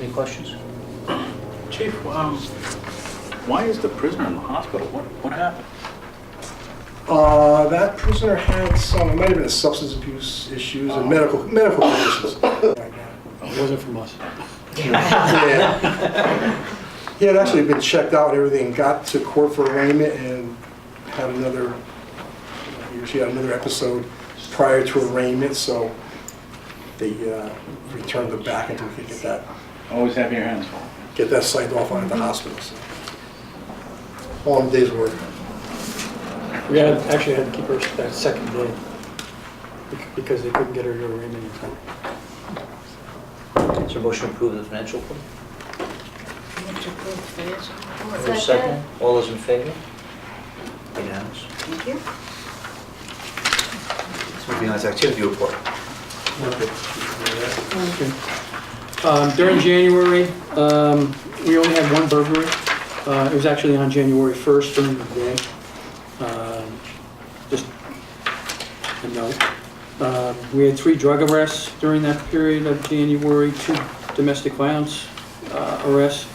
Any questions? Chief, why is the prisoner in the hospital? What happened? That prisoner had some, it might have been a substance abuse issues and medical conditions. It wasn't from us. Yeah. He had actually been checked out and everything, got to court for arraignment and had another, she had another episode prior to arraignment, so they returned her back until we could Always have your hands full. get that signed off on at the hospital. So. All in a day's work. We actually had to keep her that second day because they couldn't get her to arraignment in time. Is there a motion to approve the financial report? Move to approve the financial report. Is there a second? All those in favor? Unanimous. Thank you. Let's moving on to activity report. Okay. During January, we only had one burglary. It was actually on January 1st during the day. Just a note. We had 3 drug arrests during that period of January, 2 domestic violence arrests,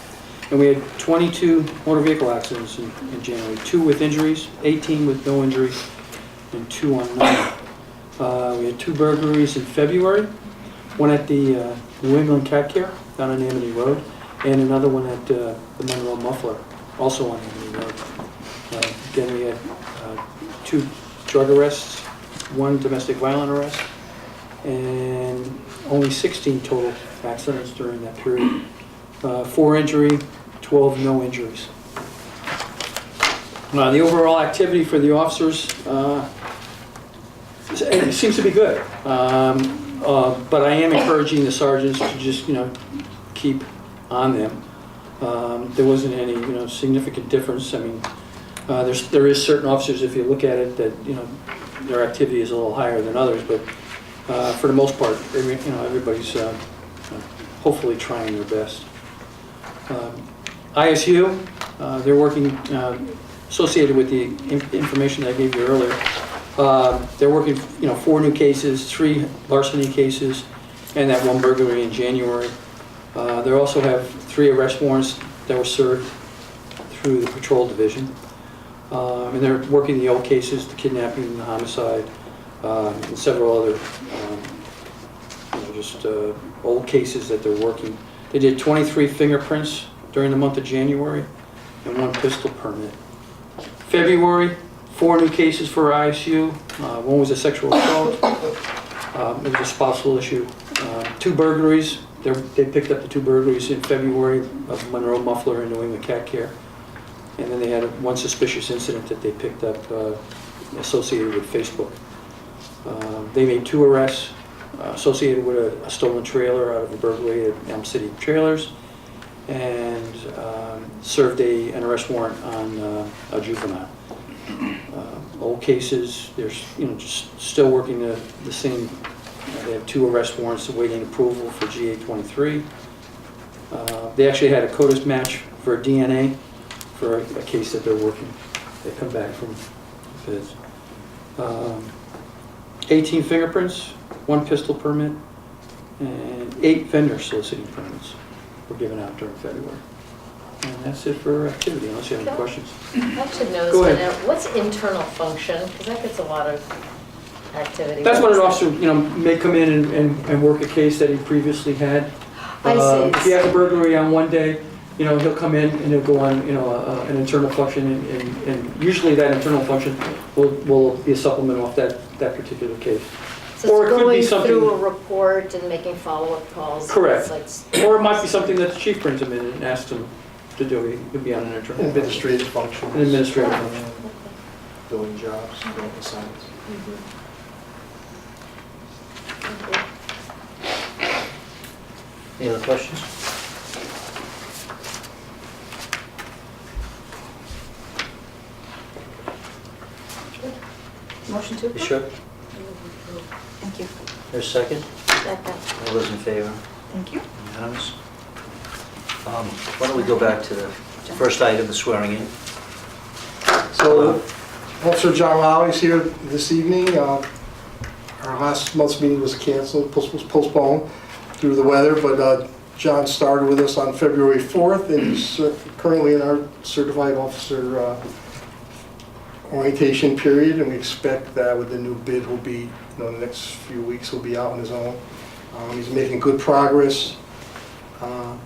and we had 22 motor vehicle accidents in January, 2 with injuries, 18 with no injuries, and 2 unknown. We had 2 burglaries in February, one at the New England Cat Care down on Amity Road, and another one at the Monroe Muffler, also on Amity Road. Again, we had 2 drug arrests, 1 domestic violent arrest, and only 16 total accidents during that period. 4 injury, 12 no injuries. The overall activity for the officers it seems to be good, but I am encouraging the sergeants to just keep on them. There wasn't any significant difference. I mean, there is certain officers, if you look at it, that their activity is a little higher than others, but for the most part, everybody's hopefully trying their best. ISU, they're working associated with the information that I gave you earlier. They're working, 4 new cases, 3 larceny cases, and that 1 burglary in January. They also have 3 arrest warrants that were served through the patrol division. And they're working the old cases, the kidnapping, the homicide, and several other old cases that they're working. They did 23 fingerprints during the month of January and 1 pistol permit. February, 4 new cases for ISU. One was a sexual assault. It was a spousal issue. 2 burglaries. They picked up the 2 burglaries in February of Monroe Muffler and New England Cat Care. And then they had 1 suspicious incident that they picked up associated with Facebook. They made 2 arrests associated with a stolen trailer out of a burglary at Elm City Trailers, and served an arrest warrant on a juvenile. Old cases, they're just still working the same. They have 2 arrest warrants awaiting approval for GA-23. They actually had a CODIS match for DNA for a case that they're working. They come back from feds. 18 fingerprints, 1 pistol permit, and 8 vendor soliciting permits were given out during February. And that's it for activity, unless you have any questions. I should know Go this, ahead. but what's internal function? Because that gets a lot of activity. That's when an officer, may come in and work a case that he previously had. I see. If he has a burglary on one day, he'll come in and he'll go on, an internal function, and usually that internal function will be a supplement off that particular case. So or it it's could be going something- through a report and making follow-up calls. Correct. It's like- Or it might be something that the chief brings him in and asks him to do. He could be on an internal function. Administrative functions. An administrative function. Billing jobs, billing assignments. Any other questions? Motion to You approve? sure? Thank you. There's a second? Second. All those in favor? Thank you. Unanimous. Why don't we go back to the first item, the swearing in? So, Officer John Lally is here this evening. Our last month's meeting was canceled, was postponed due to the weather, but John started with us on February 4th and is currently in our certified officer orientation period, and we expect that with the new bid will be, in the next few weeks, he'll be out on his own. He's making good progress.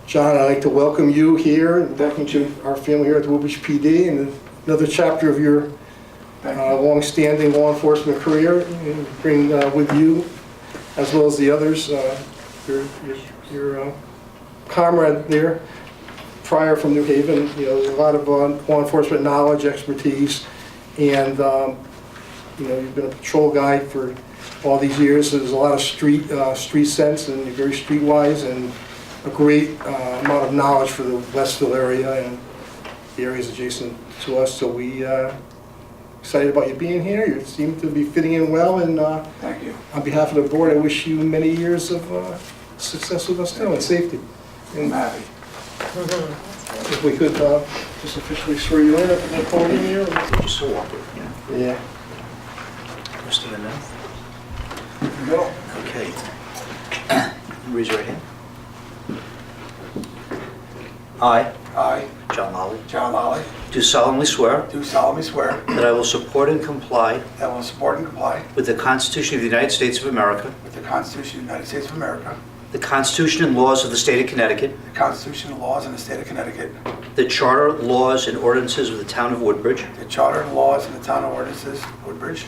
John, I'd like to welcome you here, and welcome to our family here at the Woodbridge PD, and another chapter of your long-standing law enforcement career, and bring with you, as well as the others, your comrade there, prior from New Haven, a lot of law enforcement knowledge, expertise, and you've been a patrol guy for all these years, so there's a lot of street sense, and you're very streetwise, and a great amount of knowledge for the Westville area and the areas adjacent to us. So we excited about you being here. You seem to be fitting in well, and Thank you. on behalf of the board, I wish you many years of success with us too, and safety. I'm And happy. if we could just officially swear you in at the podium here. Just so awkward, Yeah. Mr. Manel. Bill? Okay. Raise your right hand. I, I, John Lally, John Lally, do solemnly swear do solemnly swear that I will support and comply that I will support and comply with the Constitution of the United States of America, with the Constitution of the United States of America, the Constitution and laws of the State of Connecticut, the Constitution and laws in the state of Connecticut, the Charter, laws, and ordinances of the Town of Woodbridge, the charter and laws in the town of ordinances, Woodbridge,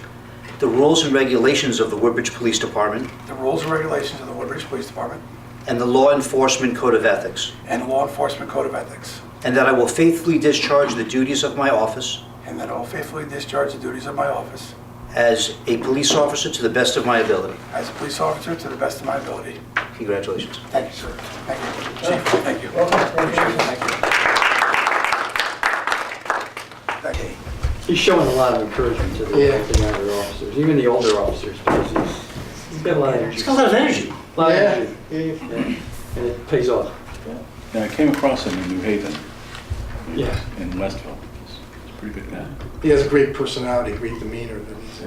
the rules and regulations of the Woodbridge Police Department, the rules and regulations of the Woodbridge Police Department, and the Law Enforcement Code of Ethics, and the Law Enforcement Code of Ethics, and that I will faithfully discharge the duties of my office and that I will faithfully discharge the duties of my office as a police officer to the best of my ability. as a police officer to the best of my ability. Congratulations. Thank you, sir. Thank you. Chief, thank you. Thank you. He's showing a lot of encouragement to the younger officers, even the older officers, because he's got a lot of energy. It's got a lot of energy. A lot of Yeah. energy. Yeah. And it pays off. Yeah, I came across him in New Haven. Yeah. In Westville. He's a pretty good guy. He has a great personality, great demeanor, that he's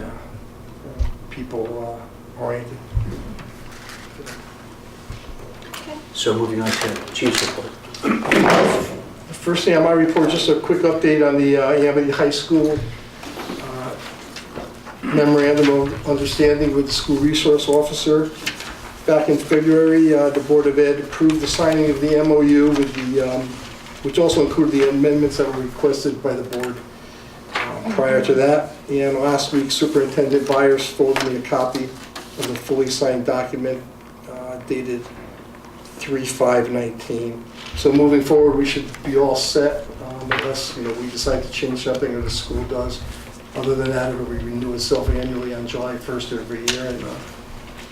people oriented. So moving on to Chief's report. First thing on my report, just a quick update on the Amity High School memorandum of understanding with the school resource officer. Back in February, the Board of Ed approved the signing of the MOU with the, which also included the amendments that were requested by the board prior to that. And last week, Superintendent Byers forwarded me a copy of the fully signed document dated 3/5/19. So moving forward, we should be all set, unless we decide to change something or the school does. Other than that, it'll renew itself annually on July 1st every year, and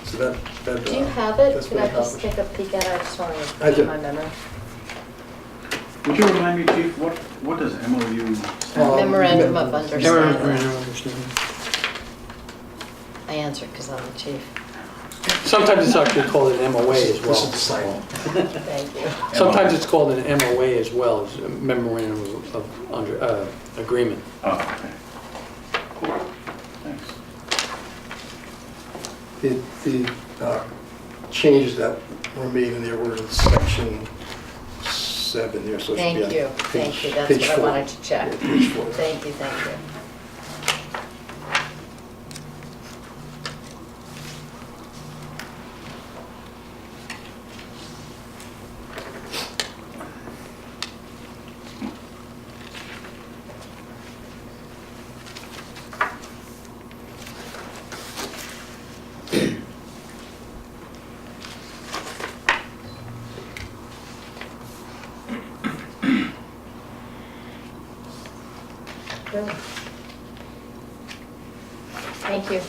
so that. Do you have it? that's Can been I just accomplished. take a peek at it? I just want to I refresh do. my memory. Would you remind me, Chief, what does MOU stand Memorandum of understanding. Understanding. I answered because I'm the chief. Sometimes it's actually called an MOA as well. This is the sign. Thank you. Sometimes it's called an MOA as well, as a memorandum of agreement. Oh, okay. Cool. Thanks. The changes that were made in there were in section 7 there, so it should be Thank on you. page- Thank you. That's page what I 4. wanted to check. Yeah, page 4. Thank you, thank you. Good. Thank you.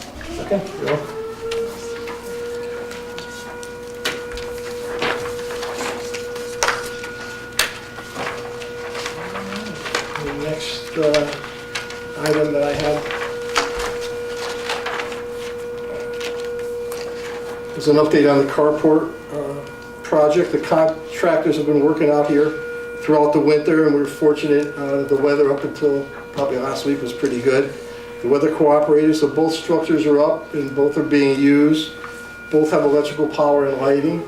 Okay, you're welcome. The next item that I have is an update on the carport project. The contractors have been working out here throughout the winter, and we were fortunate, the weather up until probably last week was pretty good. The weather cooperated, so both structures are up and both are being used. Both have electrical power and lighting.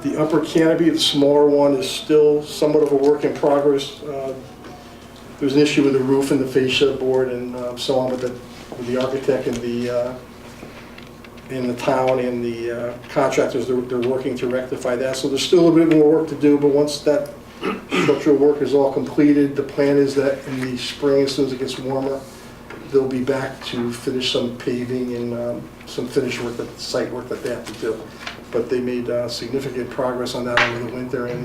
The upper canopy, the smaller one, is still somewhat of a work in progress. There's an issue with the roof and the fascia board and so on with the architect and the town and the contractors. They're working to rectify that. So there's still a bit more work to do, but once that structural work is all completed, the plan is that in the spring, as soon as it gets warmer, they'll be back to finish some paving and some finish work, site work that they have to do. But they made significant progress on that over the winter, and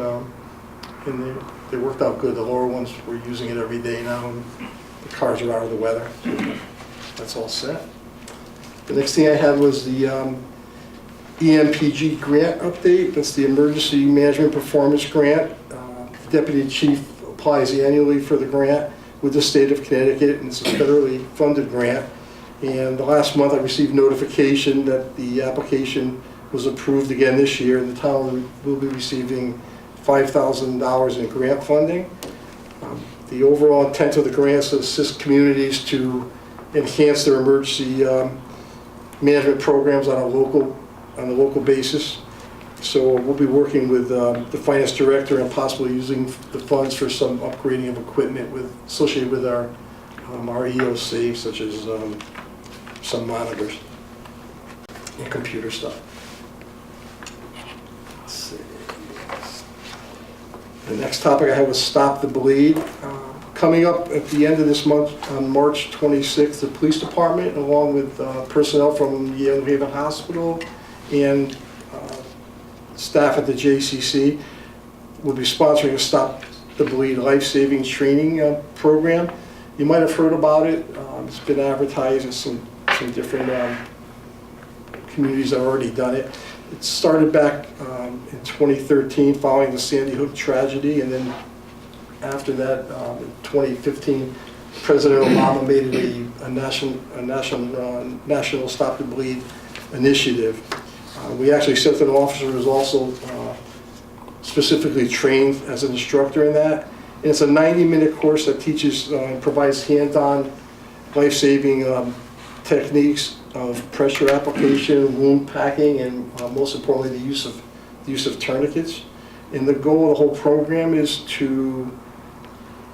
they worked out good. The lower ones, we're using it every day now, and the cars are out of the weather. That's all set. The next thing I had was the EMPG grant update. That's the Emergency Management Performance Grant. The Deputy Chief applies annually for the grant with the state of Connecticut, and it's a federally funded grant. And the last month I received notification that the application was approved again this year, and the town will be receiving $5,000 in grant funding. The overall intent of the grant is to assist communities to enhance their emergency management programs on a local basis. So we'll be working with the finance director and possibly using the funds for some upgrading of equipment associated with our EOC, such as some monitors and computer stuff. Let's see. The next topic I had was Stop the Bleed. Coming up at the end of this month, on March 26th, the police department, along with personnel from Yale New Haven Hospital and staff at the JCC, will be sponsoring a Stop the Bleed life-saving training program. You might have heard about it. It's been advertised in some different communities that have already done it. It started back in 2013 following the Sandy Hook tragedy, and then after that, in 2015, President Obama made it a national Stop the Bleed initiative. We actually sent an officer who was also specifically trained as an instructor in that. And it's a 90-minute course that teaches and provides hands-on life-saving techniques of pressure application, wound packing, and most importantly, the use of tourniquets. And the goal of the whole program is to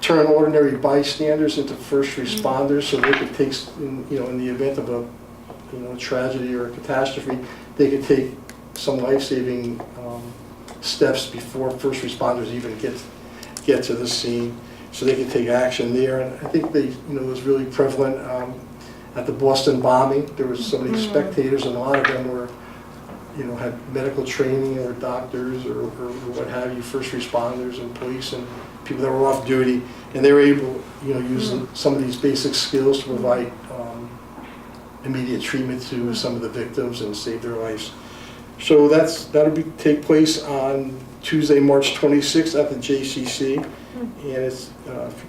turn ordinary bystanders into first responders, so they could take, in the event of a tragedy or a catastrophe, they could take some life-saving steps before first responders even get to the scene, so they could take action there. And I think it was really prevalent at the Boston bombing. There was so many spectators, and a lot of them were, had medical training or doctors or what have you, first responders and police and people that were off duty, and they were able, use some of these basic skills to provide immediate treatment to some of the victims and save their lives. So that'll take place on Tuesday, March 26th at the JCC, and it's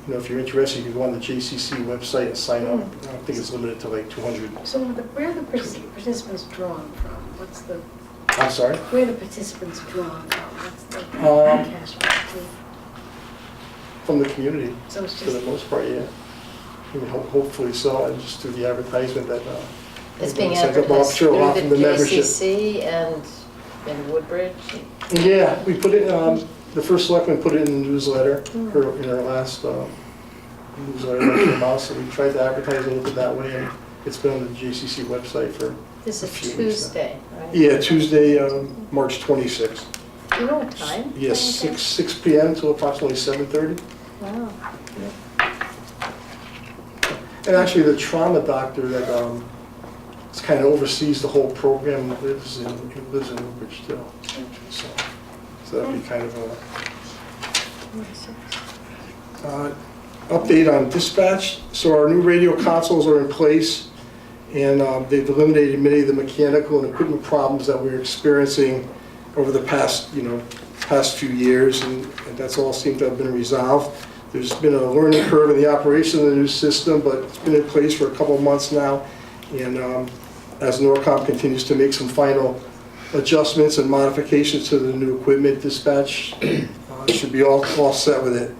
if you're interested, you can go on the JCC website and sign up. I think it's limited to like 200. So where are the participants drawn from? What's the, I'm sorry. where are the participants drawn from? What's the cash value? From the community, So it's for the just, most part, yeah. I mean, hopefully so, and just through the advertisement that. It's being sent up, advertised sure, a lot through from the membership. JCC and in Woodbridge. Yeah, we put it, the first selectman put it in the newsletter, in our last newsletter that came out, so we tried to advertise a little bit that way, and it's been on the JCC website for, This a is few weeks now. Tuesday, right? Yeah, Tuesday, March 26th. Do you know what time? Yes, 6 p.m. to approximately 7:30. Wow. And actually, the trauma doctor that kind of oversees the whole program lives in Woodbridge too. So that'd be kind of a update on dispatch. So our new radio consoles are in place, and they've eliminated many of the mechanical and equipment problems that we were experiencing over the past few years, and that's all seemed to have been resolved. There's been a learning curve in the operation of the new system, but it's been in place for a couple of months now, and as Norcom continues to make some final adjustments and modifications to the new equipment, dispatch should be all set with it.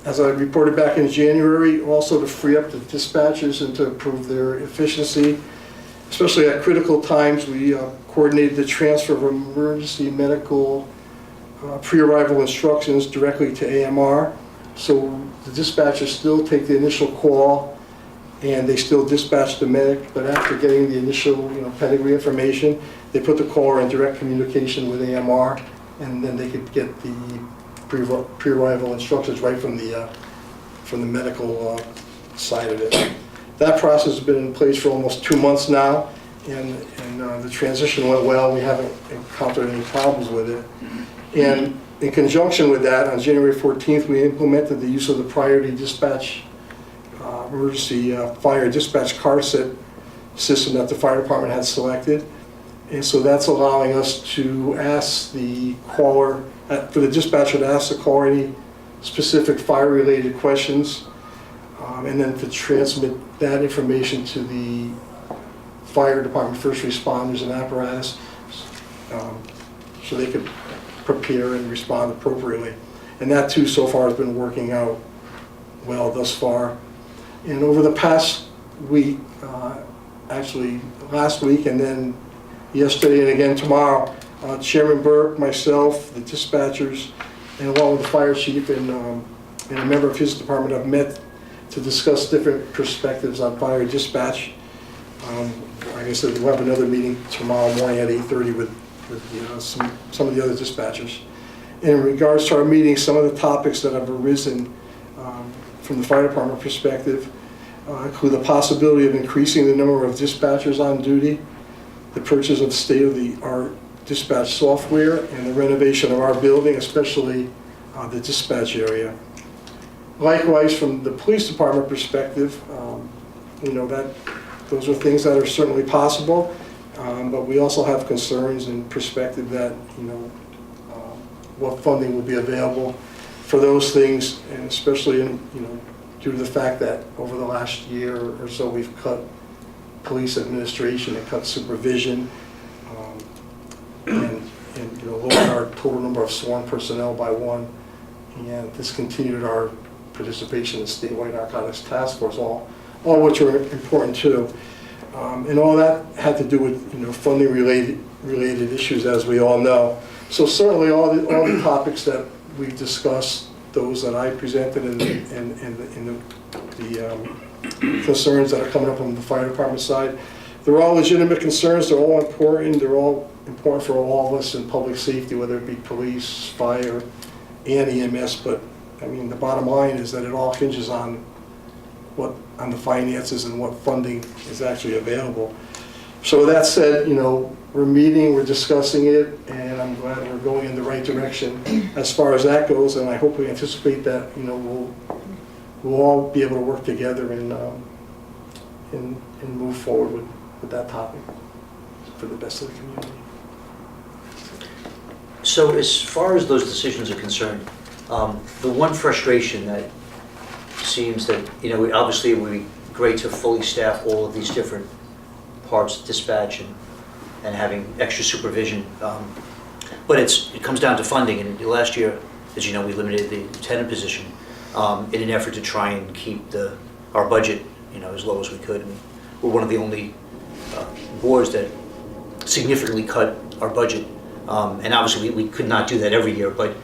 As I reported back in January, also to free up the dispatchers and to improve their efficiency, especially at critical times, we coordinated the transfer of emergency medical pre-arrival instructions directly to AMR. So the dispatchers still take the initial call and they still dispatch the medic, but after getting the initial pedigree information, they put the caller in direct communication with AMR, and then they could get the pre-arrival instructions right from the medical side of it. That process has been in place for almost 2 months now, and the transition went well. We haven't encountered any problems with it. And in conjunction with that, on January 14th, we implemented the use of the priority dispatch emergency fire dispatch car set system that the fire department had selected. And so that's allowing us to ask the caller, for the dispatcher to ask the caller any specific fire-related questions, and then to transmit that information to the fire department, first responders, and apparatus, so they could prepare and respond appropriately. And that too, so far, has been working out well thus far. And over the past week, actually last week and then yesterday and again tomorrow, Chairman Burke, myself, the dispatchers, and along with the fire chief and a member of his department have met to discuss different perspectives on fire dispatch. Like I said, we'll have another meeting tomorrow morning at 8:30 with some of the other dispatchers. In regards to our meeting, some of the topics that have arisen from the fire department perspective include the possibility of increasing the number of dispatchers on duty, the purchase of state-of-the-art dispatch software, and the renovation of our building, especially the dispatch area. Likewise, from the police department perspective, those are things that are certainly possible, but we also have concerns and perspective that what funding will be available for those things, and especially due to the fact that over the last year or so we've cut police administration and cut supervision, and lowered our total number of sworn personnel by 1, and discontinued our participation in the statewide narcotics task force, all which are important too. And all that had to do with funding related issues, as we all know. So certainly all the topics that we've discussed, those that I presented, and the concerns that are coming up on the fire department side, they're all legitimate concerns. They're all important. They're all important for all of us in public safety, whether it be police, fire, and EMS. But I mean, the bottom line is that it all hinges on the finances and what funding is actually available. So that said, we're meeting, we're discussing it, and I'm glad we're going in the right direction as far as that goes. And I hope we anticipate that we'll all be able to work together and move forward with that topic for the best of the community. So as far as those decisions are concerned, the one frustration that seems that, obviously it would be great to fully staff all of these different parts of dispatch and having extra supervision, but it comes down to funding. And last year, as you know, we limited the lieutenant position in an effort to try and keep our budget as low as we could. And we're one of the only boards that significantly cut our budget, and obviously we could not do that every year, but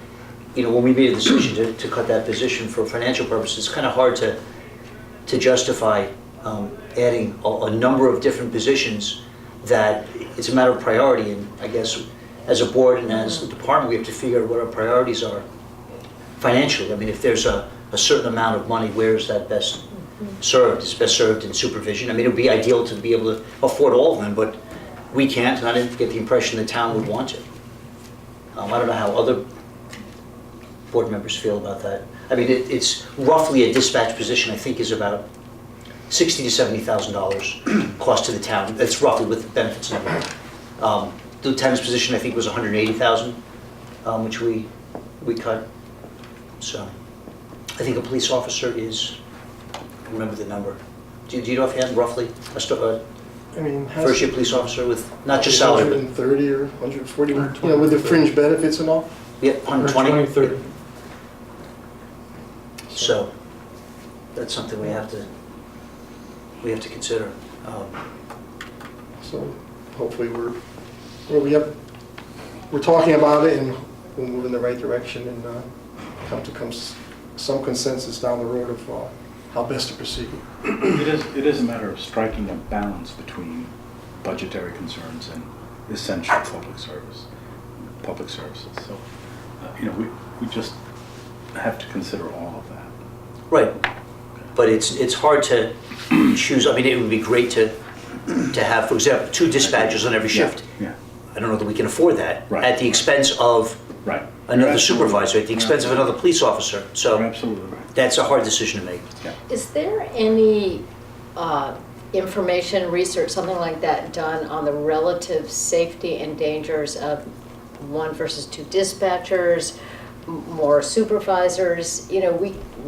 when we made a decision to cut that position for financial purposes, it's kind of hard to justify adding a number of different positions that it's a matter of priority. And I guess as a board and as a department, we have to figure out what our priorities are financially. I mean, if there's a certain amount of money, where is that best served? It's best served in supervision. I mean, it would be ideal to be able to afford all of them, but we can't, and I didn't get the impression the town would want to. I don't know how other board members feel about that. I mean, it's roughly a dispatch position, I think, is about $60,000 to $70,000 cost to the town. That's roughly with the benefits and everything. The lieutenant's position, I think, was $180,000, which we cut. So I think a police officer is, I remember the number. Do you know if you had roughly I mean, first year police officer with not just salary, but 130 or 140, with the fringe benefits and all? yeah, 120? 130. So that's something we have to consider. So hopefully we're talking about it and we'll move in the right direction and come to some consensus down the road of how best to proceed. It is a matter of striking a balance between budgetary concerns and essential public services. So, we just have to consider all of that. Right, but it's hard to choose, I mean, it would be great to have, for example, 2 dispatchers on every shift. Yeah, I don't know that we can afford that. Right. At the expense of right. another You're absolutely supervisor, at the expense of another police officer. You're So absolutely right. that's a hard decision to make. Yeah. Is there any information, research, something like that done on the relative safety and dangers of 1 versus 2 dispatchers, more supervisors? You know,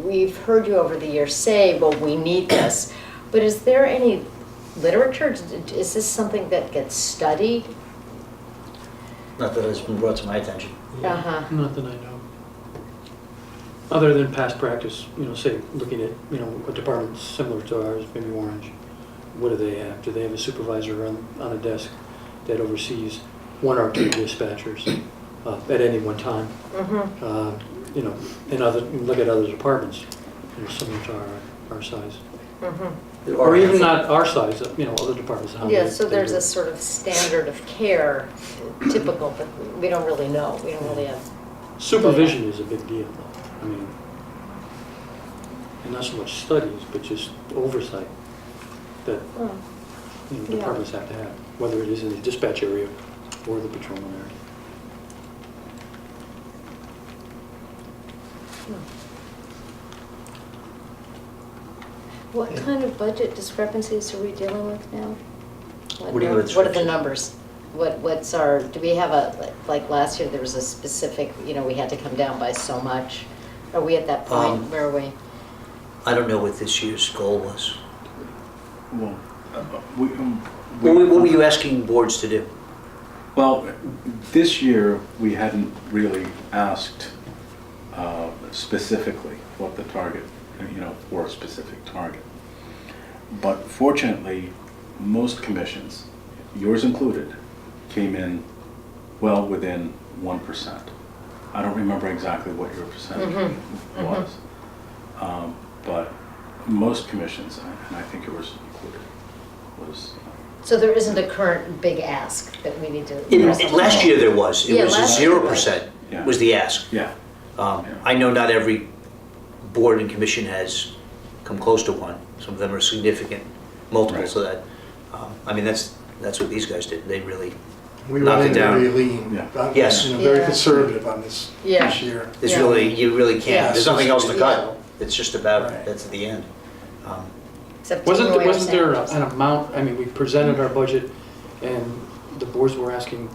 we've heard you over the years say, well, we need this, but is there any literature? Is this something that gets studied? Not that it's been brought to my attention. Uh-huh. Not that I know. Other than past practice, say, looking at, a department similar to ours, maybe Orange, what do they have? Do they have a supervisor on a desk that oversees 1 or 2 dispatchers at any one time? Mm-hmm. And look at other departments, similar to our size. Mm-hmm. Or even not our size, other departments. how Yeah, they- so they there's do it. a sort of standard of care, typical, but we don't really know. We don't really have. Supervision is a big deal, though. I mean, and not so much studies, but just oversight that Oh, Yeah. departments have to have, whether it is in the dispatch area or the patrolman area. What kind of budget discrepancies are we dealing with now? What do you mean by What are the discrepancies? numbers? What's our, do we have like last year, there was a specific, we had to come down by so much. Are we at that point? Where are we? I don't know what this year's goal was. Well, What were you asking boards to do? Well, this year, we hadn't really asked specifically what the target, for a specific target. But fortunately, most commissions, yours included, came in well within 1%. I don't remember exactly what your percentage was. But most commissions, and I think yours included, was So there isn't a current big ask that we need to. Last year there was. It Yeah, was last year 0% Yeah. was the ask. yeah. I know not every board and commission has come close to 1. Some of them are significant multiples of that. I mean, that's what these guys did. They really We knocked went it in down. very lean. Yeah. Yes. Very Yeah. conservative on this Yeah. year. It's Yeah. really, you really can't. Yeah, There's nothing else to cut. Yeah. It's just about, Right. that's the end. Except Wasn't taking away our there sandwiches. an amount, I mean, we presented our budget and the boards were asking,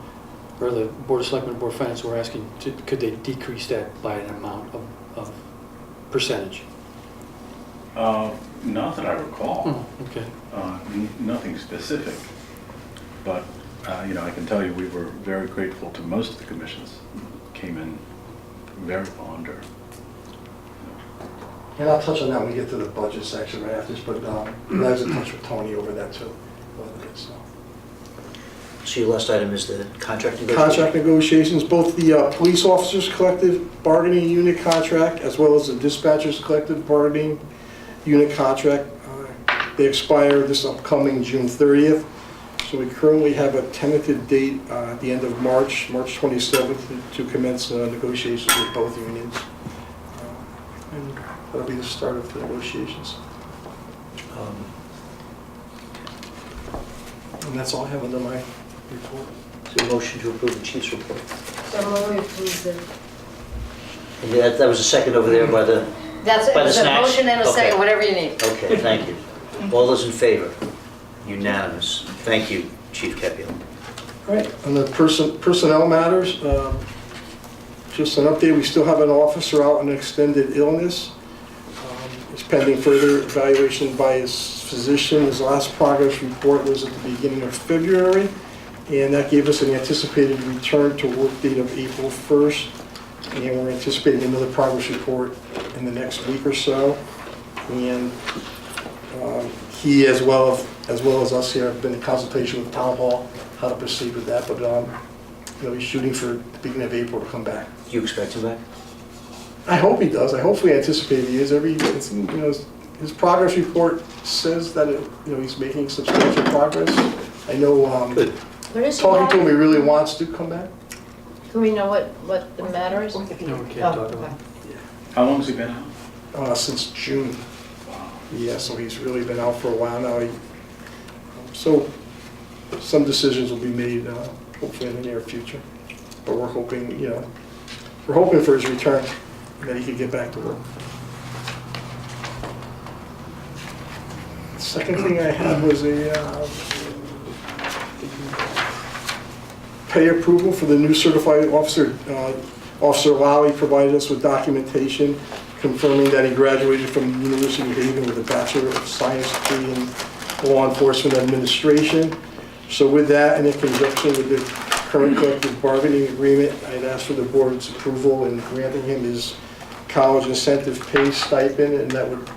or the Board of Selectmen and Board of Finance were asking, could they decrease that by an amount of percentage? Not that I recall. Oh, okay. Nothing specific, but, I can tell you, we were very grateful to most of the commissions. Came in very under. And I'll touch on that when we get to the budget section right after this, but I was in touch with Tony over that too. So. So your last item is the contract negotiation? Contract negotiations, both the police officers collective bargaining unit contract as well as the dispatchers collective bargaining unit contract. They expire this upcoming June 30th. So we currently have a tentative date at the end of March 27th, to commence negotiations with both unions. And that'll be the start of the negotiations. And that's all I have under my report. So a motion to approve the chief's report. So moved. And that was a second over there by the, That's it, By the it's a snacks? motion and a second, Okay. whatever you need. okay, thank you. All those in favor? Unanimous. Thank you, Chief Capiel. All right, on the personnel matters, just an update, we still have an officer out on extended illness. He's pending further evaluation by his physician. His last progress report was at the beginning of February, and that gave us an anticipated return to work date of April 1st. And we're anticipating another progress report in the next week or so. And he, as well as well as us here, have been in consultation with Town Hall, how to proceed with that, but, he's shooting for the beginning of April to come back. Do you expect him back? I hope he does. I hopefully anticipate he is. His progress report says that, he's making substantial progress. I know, Good. What is he talking to him, he back? really wants to come back. Do we know what the matter is? No, we can't Oh, talk about okay. it. How long has he been out? Since June. Wow. Yeah, so he's really been out for a while now. So some decisions will be made, hopefully in the near future. But we're hoping, we're hoping for his return, and that he could get back to work. The second thing I had was a pay approval for the new certified officer. Officer Lally provided us with documentation confirming that he graduated from the University of New Haven with a Bachelor of Science degree in Law Enforcement Administration. So with that, and in conjunction with the current collective bargaining agreement, I'd ask for the board's approval in granting him his college incentive pay stipend, and that would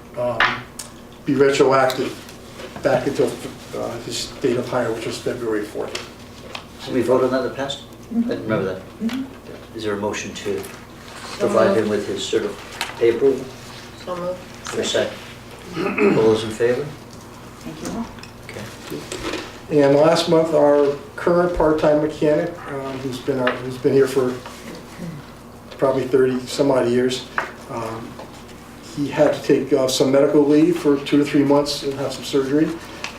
be retroactive back until his date of hire, which was February 4th. Did we vote on that in the past? I didn't remember that. Is there a motion to provide him with his sort of pay approval? So moved. For a second? All those in favor? Thank you all. Okay. And last month, our current part-time mechanic, who's been here for probably 30 some odd years, he had to take some medical leave for 2 to 3 months and have some surgery.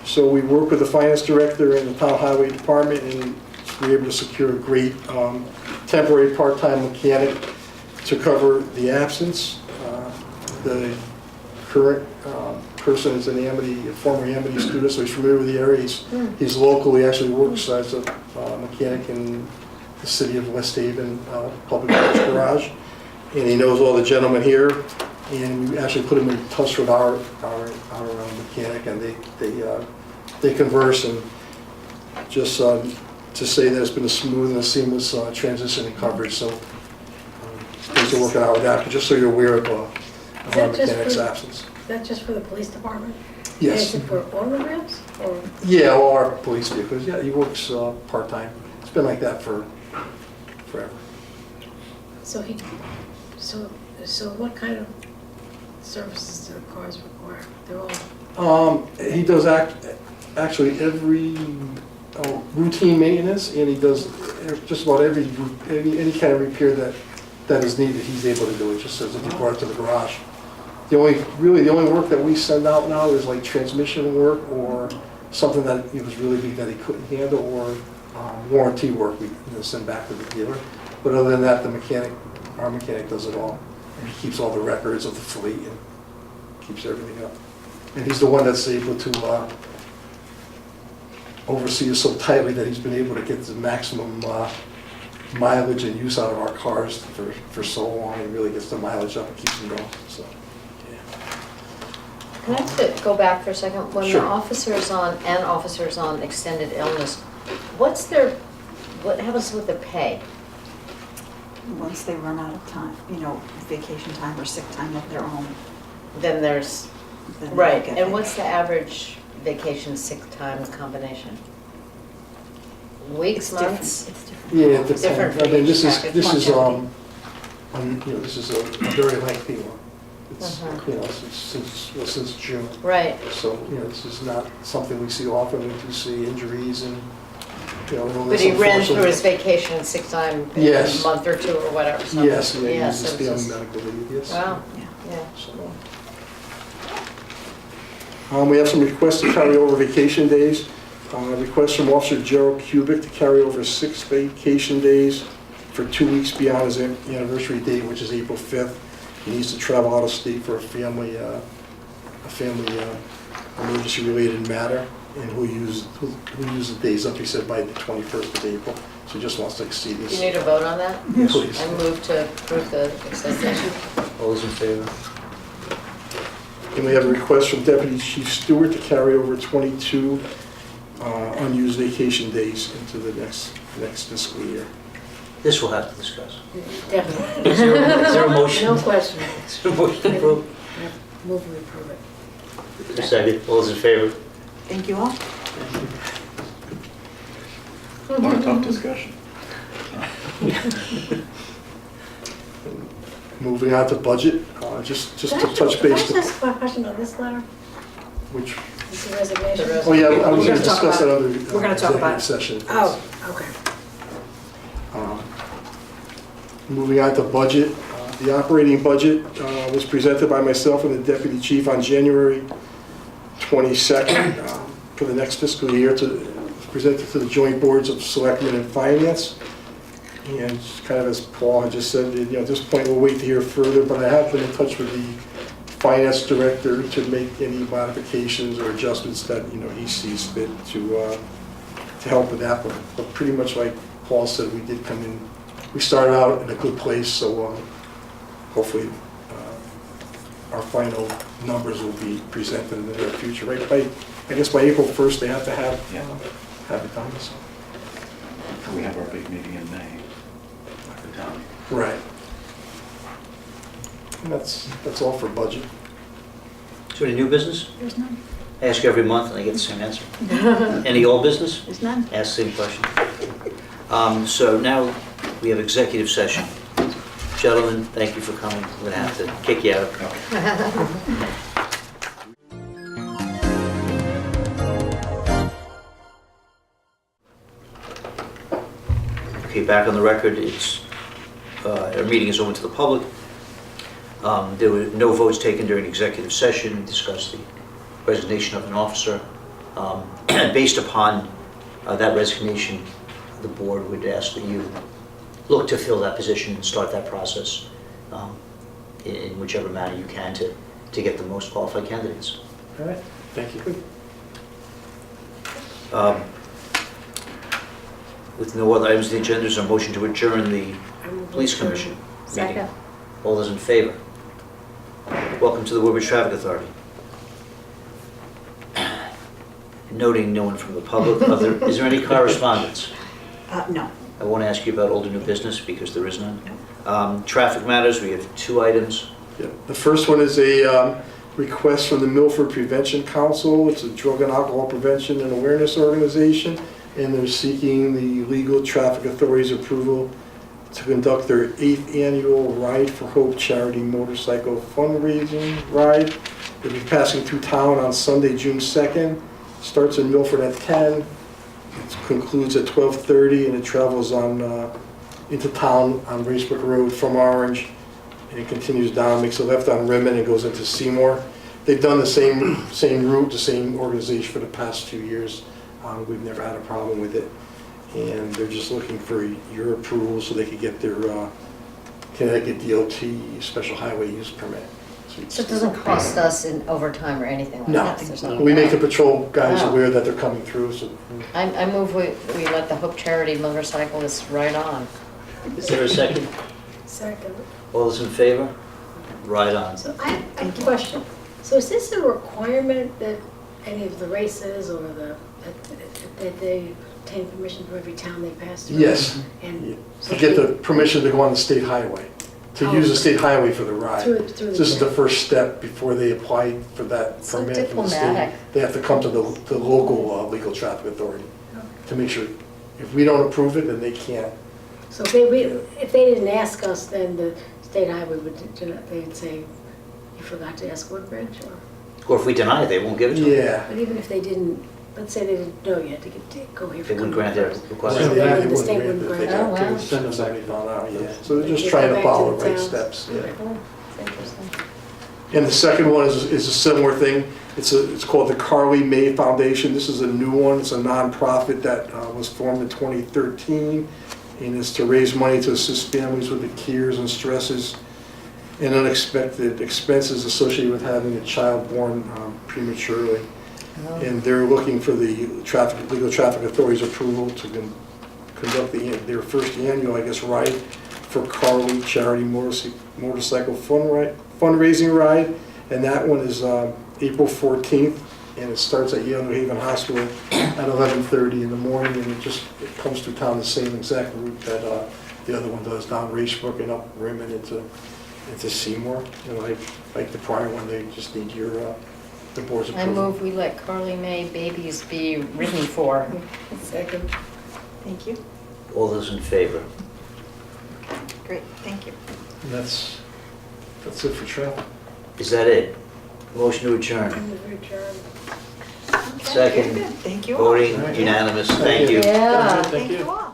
So we worked with the finance director and the town highway department, and we were able to secure a great temporary part-time mechanic to cover the absence. The current person is an Amity, a former Amity student, so he's familiar with the area. He's local. He actually works as a mechanic in the city of West Haven Public Works Garage, and he knows all the gentlemen here. And we actually put him in touch with our mechanic, and they converse, and just to say that it's been a smooth and a seamless transition and coverage. So things are working out with that. But just so you're aware of our that just mechanic's for- absence. Is that just for the police department? Yes. Is it for automobiles or? Yeah, all our police vehicles. Yeah, he works part-time. It's been like that for forever. So so what kind of services do the cars require? They're all, He does actually every routine maintenance, and he does just about any kind of repair that is needed. He's able to do it. Just as if you brought it to the garage. The only work that we send out now is like transmission work or something that it was really big that he couldn't handle, or warranty work we send back to the dealer. But other than that, our mechanic does it all. And he keeps all the records of the fleet and keeps everything up. And he's the one that's able to oversee us so tightly that he's been able to get the maximum mileage and use out of our cars for so long. He really gets the mileage up and keeps them going, so. Can I just go back for a second? When the Sure. officers on extended illness, what happens with their pay? Once they run out of time, vacation time or sick time of their own. Then there's, then they right, get and it. what's the average vacation sick time combination? Weeks, It's different. months? It's different. Yeah, it Different depends. for I mean, each this package. is, this Longevity. is a very lengthy one. It's, Uh-huh. since June. Right, So, this is not something we see often. We do see injuries and, but he ran through his vacation and sick time in a Yes. month or two or whatever, so. Yes, yeah, Yeah, he's so just it's on just- medical leave, yes. Wow, Yeah. yeah. We have some requests to carry over vacation days. Request from Officer Gerald Kubik to carry over 6 vacation days for 2 weeks beyond his anniversary date, which is April 5th. He needs to travel out of state for a family emergency-related matter, and who use the days up, he said, by the 21st of April. So he just wants to exceed Do this. you need a vote on that? Please. I move to approve the extension. All those in favor? And we have a request from Deputy Chief Stewart to carry over 22 unused vacation days into the next fiscal year. This we'll have to discuss. Definitely. Is there a motion? No question. Is there a motion to approve? Move we approve it. A second, all those in favor? Thank you all. What a tough discussion. Moving on to budget, just to touch Can I base, just ask a question on this letter? which, This is resignation? oh yeah, I was We're gonna gonna talk discuss that about- under we're gonna talk about executive session. Oh, okay. Moving on to budget, the operating budget was presented by myself and the deputy chief on January 22nd for the next fiscal year, presented to the joint boards of selectmen and finance. And kind of as Paul had just said, at this point, we'll wait to hear further, but I have been in touch with the finance director to make any modifications or adjustments that, he sees fit to help with that. But pretty much like Paul said, we did come in, we started out in a good place, so hopefully our final numbers will be presented in the near future. Right, I guess by April 1st, they have to have it done, so. We have our big meeting in May. The town. Right. And that's all for budget. Is there any new business? There's none. I ask every month and I get the same answer. Any old business? There's none. Ask the same question. So now we have executive session. Gentlemen, thank you for coming. We're gonna have to kick you out. Okay, back on the record, our meeting is open to the public. There were no votes taken during executive session. We discussed the resignation of an officer. Based upon that resignation, the board would ask that you look to fill that position and start that process in whichever manner you can to get the most qualified candidates. All right, thank you. With no other items on the agenda, is there a motion to adjourn the I move Police adjourn. Commission meeting? Second. All those in favor? Welcome to the Woodbridge Traffic Authority. Noting no one from the public, is there any correspondence? No. I won't ask you about old or new business because there is none. Traffic matters, we have 2 items. Yeah. The first one is a request from the Milford Prevention Council. It's a drug and alcohol prevention and awareness organization, and they're seeking the Legal Traffic Authority's approval to conduct their 8th annual Ride for Hope charity motorcycle fundraising ride. They'll be passing through town on Sunday, June 2nd. Starts in Milford at 10. It concludes at 12:30, and it travels on into town on Racebrook Road from Orange, and it continues down, makes a left on Rimmon, and goes into Seymour. They've done the same route, the same organization for the past 2 years. We've never had a problem with it, and they're just looking for your approval so they could get their Connecticut DOT special highway use permit. So it doesn't cost us in overtime or anything like No, that? There's no- we make the patrol guys Oh. aware that they're coming through, so. I move we let the Hope Charity motorcyclists ride on. Is there a second? Second. All those in favor? Right on. So I have a question. So is this a requirement that any of the races or that they obtain permission from every town they pass through? Yes, And so to get the permission to go on the state highway, to Oh. use the state highway for the ride. Through the This is the town. first step before they apply for that So permit from the state. diplomatic. They have to come to the local legal traffic authority to make sure, if we don't approve it, then they can't. So if they didn't ask us, then the state highway they'd say, you forgot to ask Woodbridge, or? Or if we deny it, they won't give it to them. Yeah. But even if they didn't, let's say they didn't know you had to go here for. They wouldn't grant their request. So Yeah, the they state wouldn't wouldn't grant it. grant it. Oh, wow. Send them somebody found out, yeah. So they're just They trying go to back follow to the the right towns. steps, yeah. Oh, it's interesting. And the second one is a similar thing. It's called the Carly May Foundation. This is a new one. It's a nonprofit that was formed in 2013, and it's to raise money to assist families with the cares and stresses and unexpected expenses associated with having a child born prematurely. And they're looking for the Legal Traffic Authority's approval to conduct their first annual, I guess, ride for Carly Charity Motorcycle fundraising ride. And that one is April 14th, and it starts at Yale New Haven Hospital at 11:30 in the morning, and it comes through town the same exact route that the other one does, down Racebrook and up Rimmon into Seymour. And like the prior one, they just need your the board's I approval. move we let Carly Mae babies be written for. Second. Thank you. All those in favor? Great, thank you. And that's it for travel. Is that it? Motion to adjourn. Move adjourned. Okay, Second. very good. Thank you all. Voting unanimous. Thank you. Yeah. Thank you all.